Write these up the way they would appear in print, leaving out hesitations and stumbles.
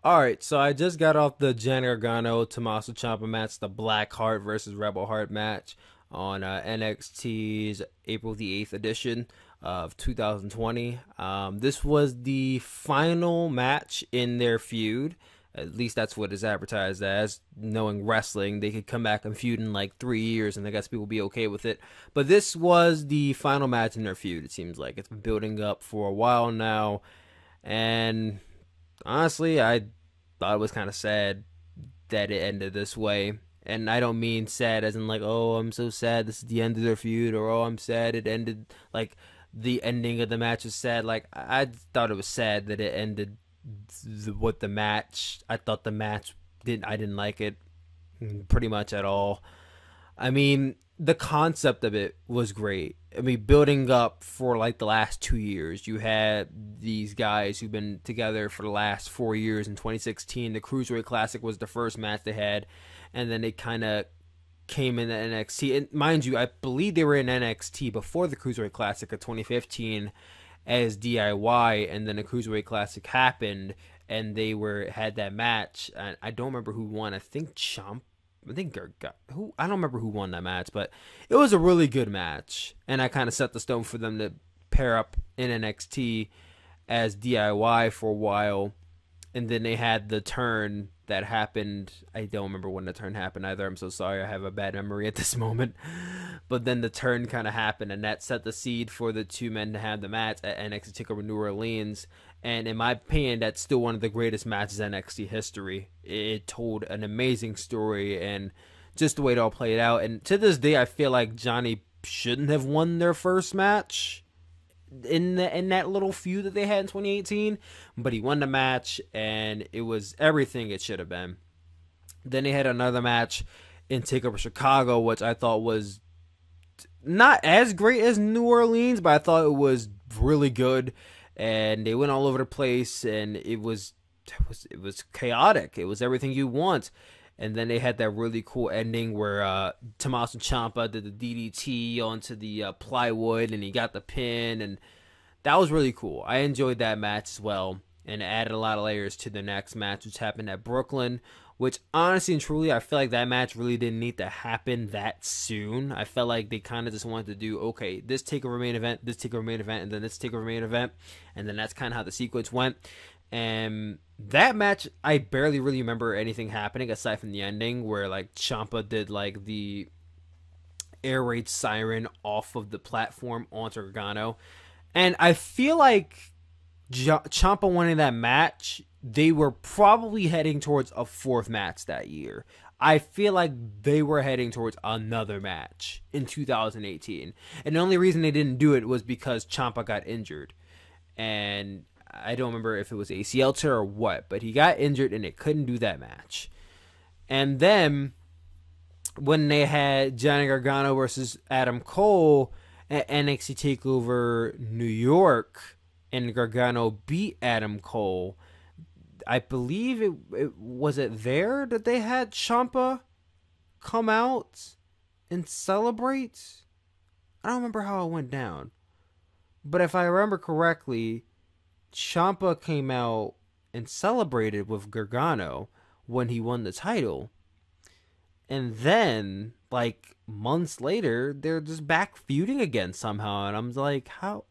Alright, so I just got off the Gargano Tommaso Ciampa match, the Black Heart versus Rebel Heart match on NXT's April the 8th edition of 2020. This was the final match in their feud. At least that's what it's advertised as. Knowing wrestling, they could come back and feud in like 3 years, and I guess people will be okay with it. But this was the final match in their feud, it seems like. It's been building up for a while now, and honestly, I thought it was kind of sad that it ended this way. And I don't mean sad as in like, oh, I'm so sad this is the end of their feud, or oh, I'm sad it ended, like the ending of the match was sad. Like, I thought it was sad that it ended with the match. I thought the match I didn't like it pretty much at all. I mean, the concept of it was great. I mean, building up for like the last 2 years, you had these guys who've been together for the last 4 years. In 2016, the Cruiserweight Classic was the first match they had, and then they kind of came into NXT. And mind you, I believe they were in NXT before the Cruiserweight Classic of 2015 as DIY, and then the Cruiserweight Classic happened, and they had that match. And I don't remember who won. I think Ciampa. I think Gargano. I don't remember who won that match, but it was a really good match, and I kind of set the stone for them to pair up in NXT as DIY for a while, and then they had the turn that happened. I don't remember when the turn happened either. I'm so sorry. I have a bad memory at this moment. But then the turn kind of happened, and that set the seed for the two men to have the match at NXT TakeOver New Orleans. And in my opinion, that's still one of the greatest matches in NXT history. It told an amazing story, and just the way it all played out. And to this day, I feel like Johnny shouldn't have won their first match in that little feud that they had in 2018, but he won the match, and it was everything it should have been. Then they had another match in TakeOver Chicago, which I thought was not as great as New Orleans, but I thought it was really good. And they went all over the place, and it was chaotic. It was everything you want. And then they had that really cool ending where Tommaso Ciampa did the DDT onto the plywood, and he got the pin, and that was really cool. I enjoyed that match as well, and it added a lot of layers to the next match, which happened at Brooklyn, which honestly and truly, I feel like that match really didn't need to happen that soon. I felt like they kind of just wanted to do, okay, this TakeOver main event, this TakeOver main event, and then this TakeOver main event, and then that's kind of how the sequence went. And that match, I barely really remember anything happening aside from the ending where like Ciampa did like the air raid siren off of the platform onto Gargano. And I feel like Ciampa winning that match, they were probably heading towards a fourth match that year. I feel like they were heading towards another match in 2018. And the only reason they didn't do it was because Ciampa got injured. And I don't remember if it was ACL tear or what, but he got injured and they couldn't do that match. And then when they had Johnny Gargano versus Adam Cole at NXT TakeOver New York, and Gargano beat Adam Cole, I believe it was there that they had Ciampa come out and celebrate. I don't remember how it went down, but if I remember correctly, Ciampa came out and celebrated with Gargano when he won the title. And then, like, months later, they're just back feuding again somehow. And I'm like, how?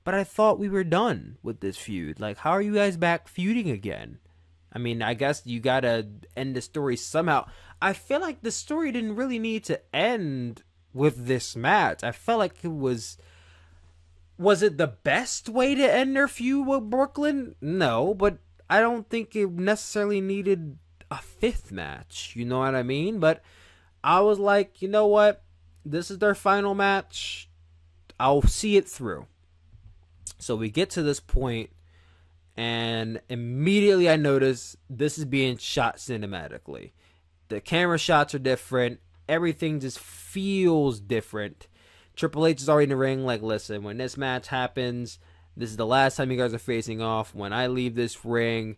But I thought we were done with this feud. Like, how are you guys back feuding again? I mean, I guess you gotta end the story somehow. I feel like the story didn't really need to end with this match. I felt like it was it the best way to end their feud with Brooklyn? No, but I don't think it necessarily needed a fifth match. You know what I mean? But I was like, you know what? This is their final match. I'll see it through. So we get to this point, and immediately I notice this is being shot cinematically. The camera shots are different. Everything just feels different. Triple H is already in the ring like, listen, when this match happens, this is the last time you guys are facing off. When I leave this ring,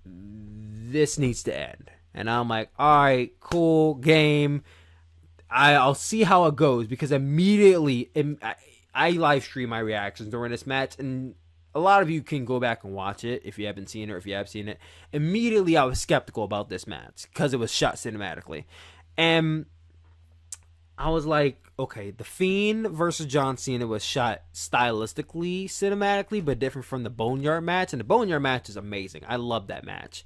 this needs to end. And I'm like, all right, cool, game. I'll see how it goes, because immediately I live stream my reactions during this match, and a lot of you can go back and watch it if you haven't seen it or if you have seen it. Immediately, I was skeptical about this match because it was shot cinematically. And I was like, okay, The Fiend versus John Cena was shot stylistically, cinematically, but different from the Boneyard match. And the Boneyard match is amazing. I love that match.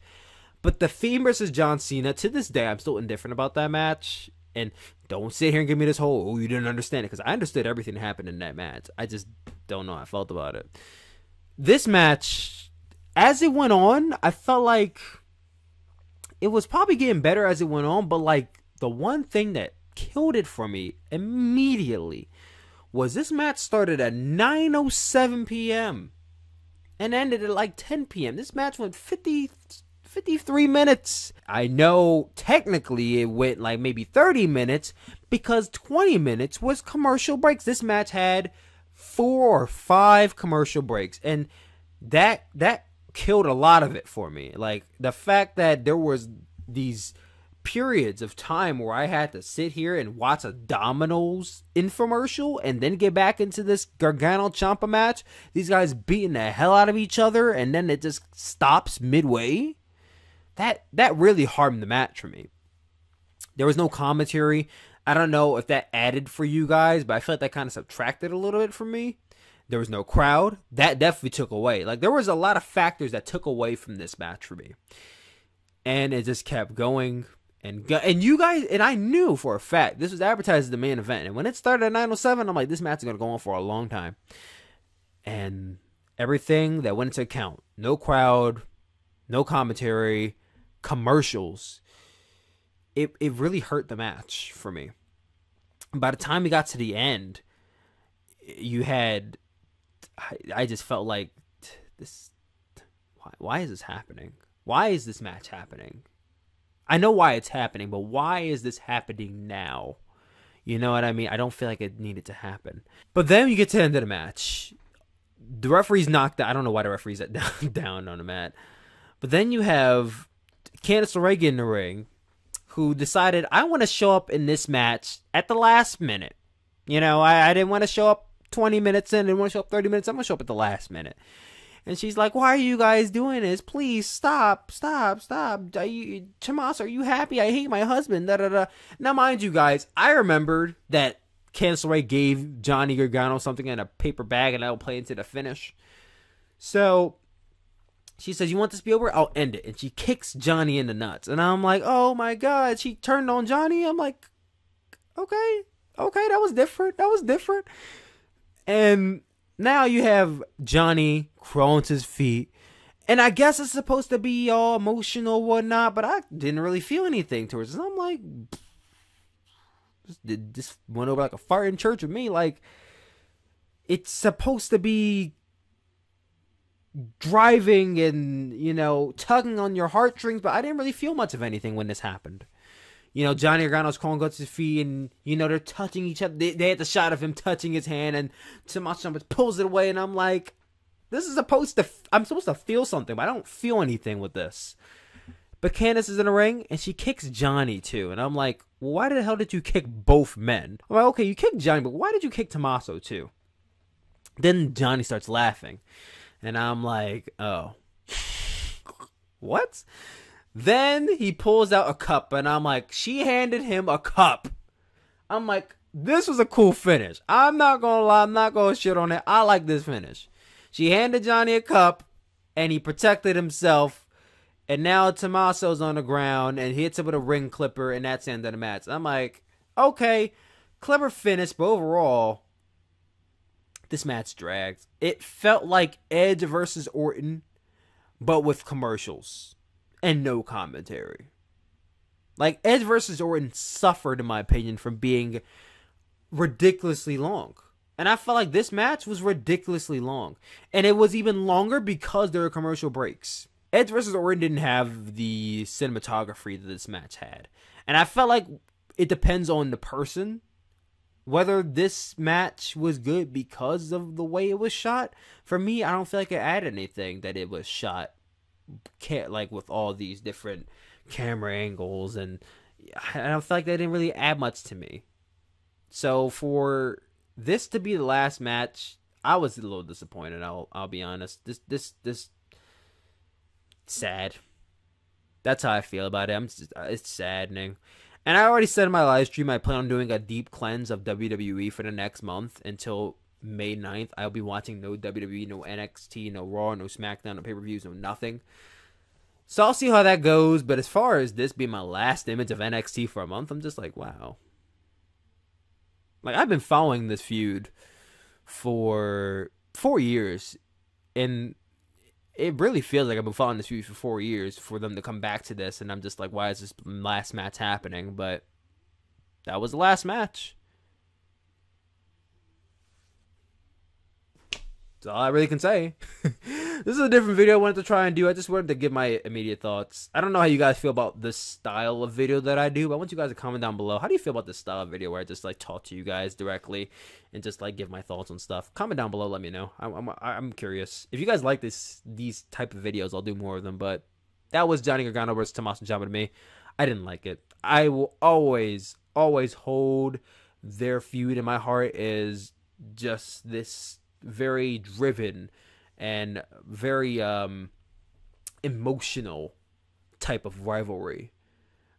But The Fiend versus John Cena, to this day, I'm still indifferent about that match. And don't sit here and give me this whole, oh, you didn't understand it. Because I understood everything that happened in that match. I just don't know how I felt about it. This match, as it went on, I felt like it was probably getting better as it went on. But like the one thing that killed it for me immediately was this match started at 9:07 p.m. and ended at like 10 p.m. This match went 53 minutes. I know technically it went like maybe 30 minutes because 20 minutes was commercial breaks. This match had 4 or 5 commercial breaks, and that killed a lot of it for me. Like the fact that there was these periods of time where I had to sit here and watch a Domino's infomercial and then get back into this Gargano Ciampa match. These guys beating the hell out of each other, and then it just stops midway. That really harmed the match for me. There was no commentary. I don't know if that added for you guys, but I feel like that kind of subtracted a little bit from me. There was no crowd. That definitely took away. Like there was a lot of factors that took away from this match for me. And it just kept going. And you guys, and I knew for a fact this was advertised as the main event. And when it started at 9:07, I'm like, this match is going to go on for a long time. And everything that went into account, no crowd, no commentary, commercials, it really hurt the match for me. By the time we got to the end, I just felt like this. Why is this happening? Why is this match happening? I know why it's happening, but why is this happening now? You know what I mean? I don't feel like it needed to happen. But then you get to the end of the match. The referee's knocked out. I don't know why the referee's down on the mat. But then you have Candice LeRae in the ring, who decided, I want to show up in this match at the last minute. You know, I didn't want to show up 20 minutes in. I didn't want to show up 30 minutes. I'm going to show up at the last minute. And she's like, why are you guys doing this? Please stop. Tommaso, are you happy? I hate my husband. Da, da, da. Now, mind you guys, I remembered that Candice LeRae gave Johnny Gargano something in a paper bag, and that'll play into the finish. So she says, you want this to be over? I'll end it. And she kicks Johnny in the nuts. And I'm like, oh my God. She turned on Johnny. I'm like, okay, that was different. And now you have Johnny crawling to his feet. And I guess it's supposed to be all emotional or whatnot, but I didn't really feel anything towards it. I'm like, this went over like a fart in church with me. Like, it's supposed to be driving and, you know, tugging on your heartstrings, but I didn't really feel much of anything when this happened. You know, Johnny Gargano's crawling to his feet, and, you know, they're touching each other. They had the shot of him touching his hand, and Tommaso Ciampa pulls it away, and I'm like, I'm supposed to feel something, but I don't feel anything with this. But Candice is in the ring, and she kicks Johnny, too. And I'm like, well, why the hell did you kick both men? I'm like, okay, you kicked Johnny, but why did you kick Tommaso, too? Then Johnny starts laughing. And I'm like, oh. What? Then he pulls out a cup, and I'm like, she handed him a cup. I'm like, this was a cool finish. I'm not going to lie. I'm not going to shit on it. I like this finish. She handed Johnny a cup, and he protected himself. And now Tommaso's on the ground, and he hits him with a ring clipper, and that's the end of the match. I'm like, okay, clever finish, but overall, this match dragged. It felt like Edge versus Orton, but with commercials and no commentary. Like, Edge versus Orton suffered, in my opinion, from being ridiculously long. And I felt like this match was ridiculously long. And it was even longer because there were commercial breaks. Edge versus Orton didn't have the cinematography that this match had. And I felt like it depends on the person whether this match was good because of the way it was shot. For me, I don't feel like it added anything that it was shot like with all these different camera angles, and I don't feel like that didn't really add much to me. So for this to be the last match, I was a little disappointed. I'll be honest. This sad. That's how I feel about it. It's saddening. And I already said in my live stream I plan on doing a deep cleanse of WWE for the next month until May 9th. I'll be watching no WWE, no NXT, no Raw, no SmackDown, no pay-per-views, no nothing. So I'll see how that goes. But as far as this being my last image of NXT for a month, I'm just like, wow. Like, I've been following this feud for 4 years, and it really feels like I've been following this feud for 4 years for them to come back to this, and I'm just like, why is this last match happening? But that was the last match. That's all I really can say. This is a different video I wanted to try and do. I just wanted to give my immediate thoughts. I don't know how you guys feel about this style of video that I do, but I want you guys to comment down below. How do you feel about this style of video where I just like talk to you guys directly and just like give my thoughts on stuff? Comment down below, let me know. I'm curious. If you guys like these type of videos, I'll do more of them. But that was Johnny Gargano versus Tommaso Ciampa to me. I didn't like it. I will always hold their feud in my heart as just this very driven and very emotional type of rivalry,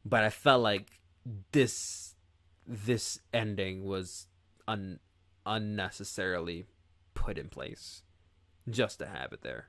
but I felt like this ending was unnecessarily put in place just to have it there.